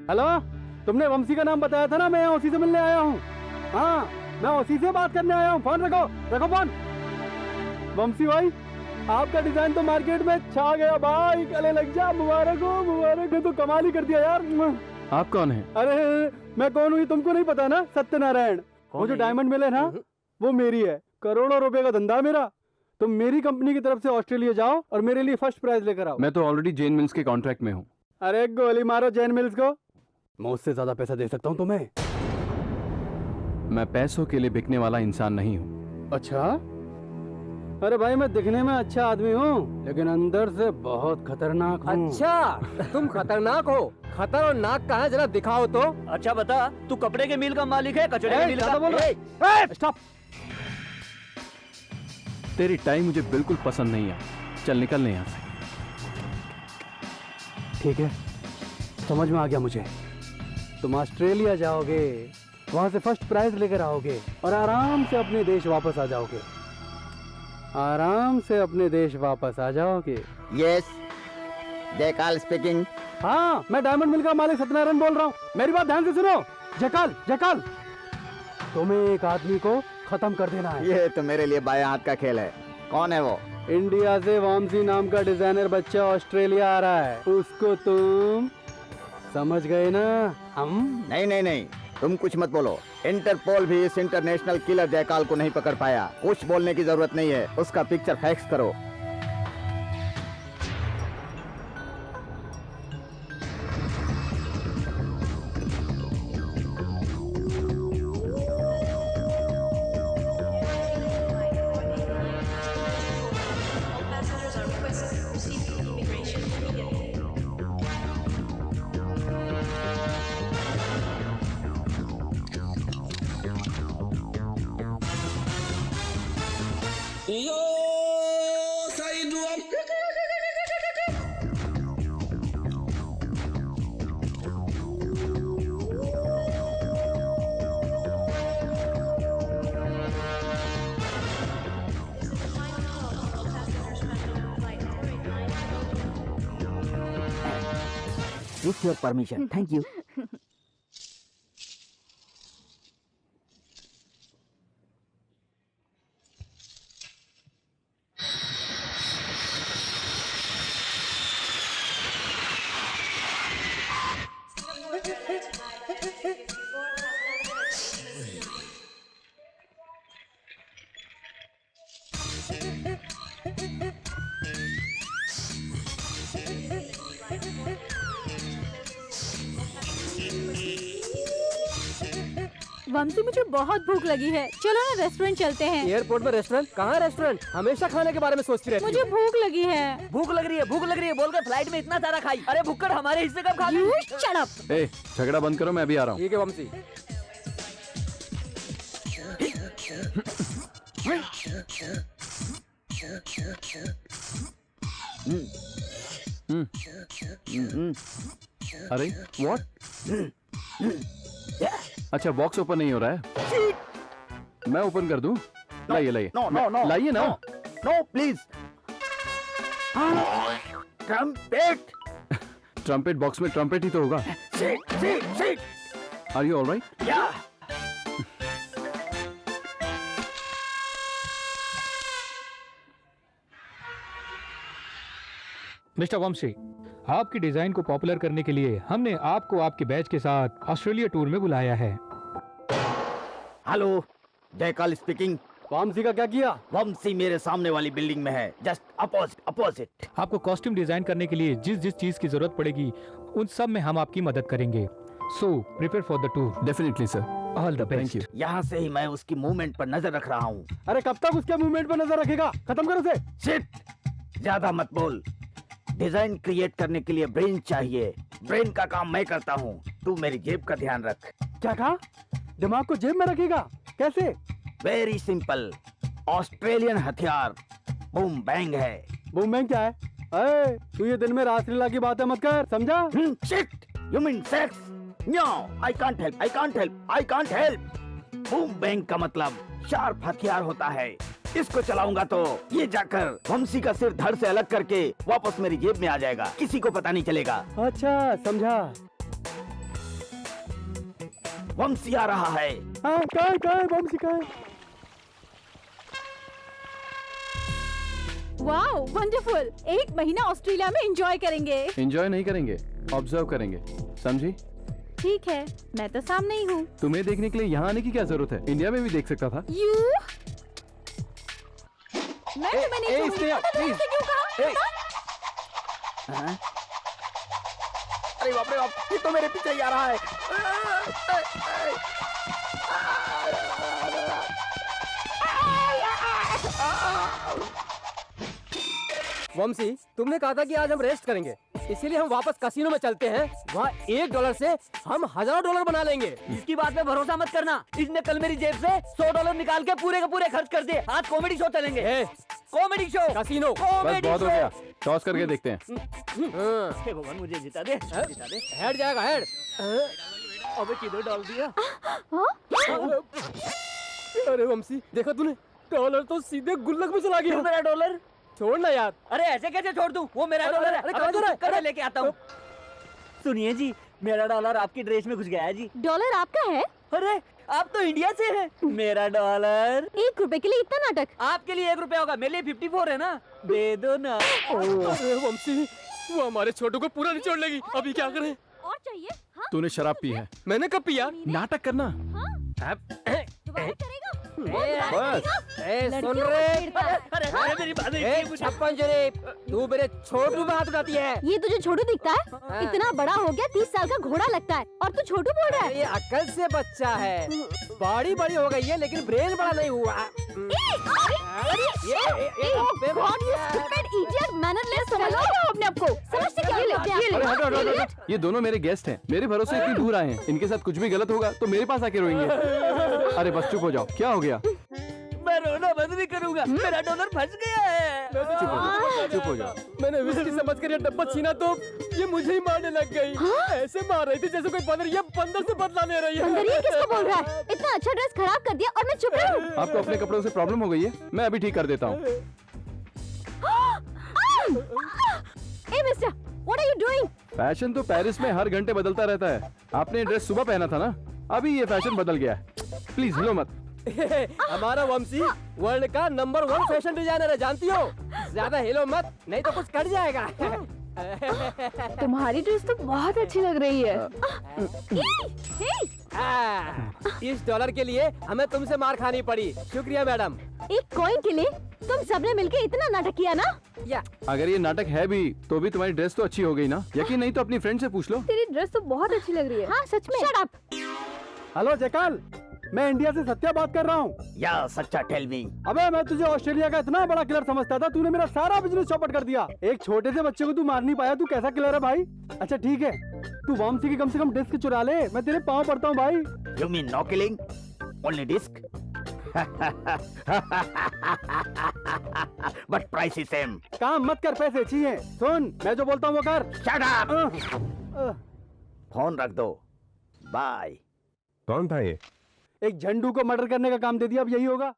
Hello, तुमने वंशी का नाम बताया था ना, मैं उसी से मिलने आया हूँ। हाँ, मैं उसी से बात करने आया हूँ। फोन रखो, रखो फोन। वंशी भाई, आपका डिजाइन तो मार्केट में छा गया भाई, गले लग जा। मुबारक हो, मुबारक हो, तो कमाल ही कर दिया यार। आप कौन है? अरे मैं कौन हूँ तुमको नहीं पता ना? सत्यनारायण। वो जो डायमंड मिले ना, वो मेरी है। करोड़ों रुपए का धंधा मेरा। तुम मेरी कंपनी की तरफ से ऑस्ट्रेलिया जाओ और मेरे लिए फर्स्ट प्राइज लेकर आओ। मैं तो ऑलरेडी जेन मिल्स के कॉन्ट्रैक्ट में हूँ। अरे गोली मारो जैन मिल्स को, मैं उससे ज्यादा पैसा दे सकता हूँ तुम्हें। मैं पैसों के लिए बिकने वाला इंसान नहीं हूँ। अच्छा? अरे भाई, मैं दिखने में अच्छा आदमी हूँ, लेकिन अंदर से बहुत खतरनाक हूँ। अच्छा, तुम खतरनाक हो? खतर और नाक कहाँ है, जरा दिखाओ तो। अच्छा बता, तू कपड़े के मिल का मालिक है, कचड़े के मिल का? बोल स्टॉप। तेरी टाई मुझे बिल्कुल पसंद नहीं है। चल निकलने यहाँ से। ठीक है, समझ में आ गया मुझे। तुम ऑस्ट्रेलिया जाओगे, वहां से फर्स्ट प्राइज लेकर आओगे और आराम से अपने देश वापस आ जाओगे। आराम से अपने देश वापस आ जाओगे। Yes, Jaykal speaking. हाँ, मैं डायमंड मिल का मालिक सत्यनारायण बोल रहा हूँ। मेरी बात ध्यान से सुनो। जयकाल, जयकाल, तुम्हें एक आदमी को खत्म कर देना है। ये तो मेरे लिए बाएं हाथ का खेल है। कौन है वो? इंडिया से वामसी नाम का डिजाइनर बच्चा ऑस्ट्रेलिया आ रहा है। उसको तुम समझ गए ना? हम नहीं नहीं नहीं, तुम कुछ मत बोलो। इंटरपोल भी इस इंटरनेशनल किलर जयकाल को नहीं पकड़ पाया। कुछ बोलने की जरूरत नहीं है, उसका पिक्चर फैक्स करो। With your permission, thank you. वंशी, मुझे बहुत भूख लगी है, चलो ना रेस्टोरेंट चलते हैं। एयरपोर्ट में रेस्टोरेंट? कहाँ रेस्टोरेंट? हमेशा खाने के बारे में सोचती रहती मुझे भूख लगी है। भूख लग रही है, भूख लग रही है बोल के फ्लाइट में इतना सारा खाई। अरे भुक्कड़, हमारे हिस्से कब खा You shut up। ए, झगड़ा बंद करो, मैं अभी आ रहा हूँ। ठीक है वंशी। अरे व्हाट? अच्छा, बॉक्स ओपन नहीं हो रहा है। मैं ओपन कर दूं? लाइए लाइए। No, no, no. लाइए ना। No, please. Trumpet. Trumpet box में ट्रम्पेट ही तो होगा। Sit, sit, sit. Are you alright? Yeah. Mister Vanshi, आपकी डिजाइन को पॉपुलर करने के लिए हमने आपको आपके बैच के साथ ऑस्ट्रेलिया टूर में बुलाया है। Hello, जयकाल speaking. वामसी का क्या किया? वंशी मेरे सामने वाली बिल्डिंग में है, जस्ट अपोजिट अपोजिट। आपको कॉस्ट्यूम डिजाइन करने के लिए जिस जिस चीज की जरूरत पड़ेगी उन सब में हम आपकी मदद करेंगे। So prepare for the tour. Definitely sir. All the thank best. You. यहाँ से ही मैं उसकी मूवमेंट पर नजर रख रहा हूँ। अरे कब तक उसके मूवमेंट पर नजर रखेगा? खत्म करो उसे। सिट, ज्यादा मत बोल। डिजाइन क्रिएट करने के लिए ब्रेन चाहिए। ब्रेन का काम मैं करता हूँ, तू मेरी जेब का ध्यान रख। क्या कहा? दिमाग को जेब में रखेगा? कैसे? वेरी सिंपल, ऑस्ट्रेलियन हथियार बूम बैंग है। बूम बैंग क्या है? अरे तू ये दिन में रासलीला की बातें मत कर, समझा? Shit, you mean sex? No, I can't help, I can't help, I can't help. Boom bang का मतलब शार्प हथियार होता है। इसको चलाऊंगा तो ये जाकर वंशी का सिर धड़ से अलग करके वापस मेरी जेब में आ जाएगा, किसी को पता नहीं चलेगा। अच्छा समझा। वंशी आ रहा है। हाँ कहाँ है वंशी कहाँ है? वाओ वंडरफुल, 1 महीना ऑस्ट्रेलिया में एंजॉय करेंगे। एंजॉय नहीं करेंगे, ऑब्जर्व करेंगे, समझी? ठीक है, मैं तो सामने ही हूँ। तुम्हें देखने के लिए यहाँ आने की क्या जरूरत है? इंडिया में भी देख सकता था। यू मैं तुम्हें नहीं छोड़ूंगी। पता नहीं मुझसे क्यों कहा? हाँ? अरे बाप रे बाप, ये तो मेरे पीछे ही आ रहा है। वंशी, तुमने कहा था कि आज हम रेस्ट करेंगे, इसीलिए हम वापस कैसीनो में चलते हैं। वहाँ $1 से हम $1000 बना लेंगे। इसकी बात पे भरोसा मत करना। इसने कल मेरी जेब से $100 निकाल के पूरे के पूरे खर्च कर दिए। आज कॉमेडी शो चलेंगे। Comedy show, casino. बस कॉमेडी बहुत हो गया, शो। टॉस करके देखते हैं। हे भगवान मुझे जिता दे, जिता दे। हेड जाएगा, हेड। अबे किधर डाल दिया? अरे वंशी, देखा तूने, डॉलर तो सीधे गुल्लक में चला गया। मेरा डॉलर छोड़ ना यार। अरे ऐसे कैसे छोड़ दूं? वो मेरा अरे, डॉलर है। अरे, अबे कहाँ तू जा रहा है? चुप कर, मैं अरे, लेके आता हूँ। सुनिए जी, मेरा डॉलर आपकी ड्रेस में घुस गया है जी। डॉलर आपका है? अरे आप तो इंडिया से हैं। मेरा डॉलर 1 रुपए के लिए इतना नाटक? आपके लिए 1 रुपया होगा, मेरे लिए 54 है ना। दे दो ना। अरे वंशी, वो हमारे छोटू को पूरा निचोड़ लेगी। अभी क्या करें? और चाहिए? हाँ? तूने शराब पी है, मैंने कब पिया? नाटक करना। दोबारा करेगा? बस सुन रे, अरे अरे मेरी बात नहीं मुझे। छप्पन जरे, तू मेरे छोटू पे हाथ उठाती है। ये तुझे छोटू दिखता है? इतना बड़ा हो गया, 30 साल का घोड़ा लगता है और तू छोटू बोल रहा है? ये अक्ल से बच्चा है, बॉडी बड़ी हो गई है लेकिन ब्रेन बड़ा नहीं हुआ। अपने आप को समझते क्या लेते हैं? अरे हटो हटो हटो, हटो। ये दोनों मेरे गेस्ट हैं, मेरे भरोसे इतनी दूर आए हैं। इनके साथ कुछ भी गलत होगा तो मेरे पास आके रोएंगे। अरे बस चुप हो जाओ, क्या हो गया? मैं रोना बंद नहीं करूंगा। मेरा डॉलर फंस गया है। चुप हो जाओ, चुप हो जाओ। मैंने विस्की समझ कर ये डब्बा छीना तो ये मुझे ही मारने लग गई। ऐसे मार रही थी जैसे कोई बंदर, ये बंदर से बदला ले रही है। बंदर, ये किसको बोल रहा है? इतना अच्छा ड्रेस खराब कर दिया और मैं चुप रहूं? आपको अपने कपड़ों से प्रॉब्लम हो गई है, मैं अभी ठीक कर देता हूँ। Hey mister, what are you doing? Fashion तो पेरिस में हर घंटे बदलता रहता है। आपने ये ड्रेस सुबह पहना था ना, अभी ये फैशन बदल गया है। प्लीज हिलो मत। हमारा वंशी वर्ल्ड का नंबर 1 फैशन डिजाइनर है, जानती हो? ज्यादा हिलो मत, नहीं तो कुछ कट जाएगा। तुम्हारी ड्रेस तो बहुत अच्छी लग रही है। इस डॉलर के लिए हमें तुमसे मार खानी पड़ी। शुक्रिया मैडम। एक कॉइन के लिए तुम सबने मिलके इतना नाटक किया ना? या अगर ये नाटक है भी तो भी तुम्हारी ड्रेस तो अच्छी हो गई ना। यकीन नहीं तो अपनी फ्रेंड से पूछ लो। तेरी ड्रेस तो बहुत अच्छी लग रही है। हाँ सच में। Shut up. हेलो जयकाल, मैं इंडिया से सत्या बात कर रहा हूँ। या सच्चा टेल मी। अबे मैं तुझे ऑस्ट्रेलिया का इतना बड़ा किलर समझता था, तूने मेरा सारा बिजनेस चौपट कर दिया। एक छोटे से बच्चे को तू मार नहीं पाया, तू कैसा किलर है भाई? अच्छा ठीक है, तू वामसी की कम से कम डिस्क चुरा ले, मैं तेरे पाँव पड़ता हूँ भाई। You mean no killing, only disk? But price is same. काम मत कर, पैसे चाहिए। सुन, मैं जो बोलता हूँ वो कर। Shut up. फोन रख दो, बाय। कौन था ये? एक झंडू को मर्डर करने का काम दे दिया, अब यही होगा।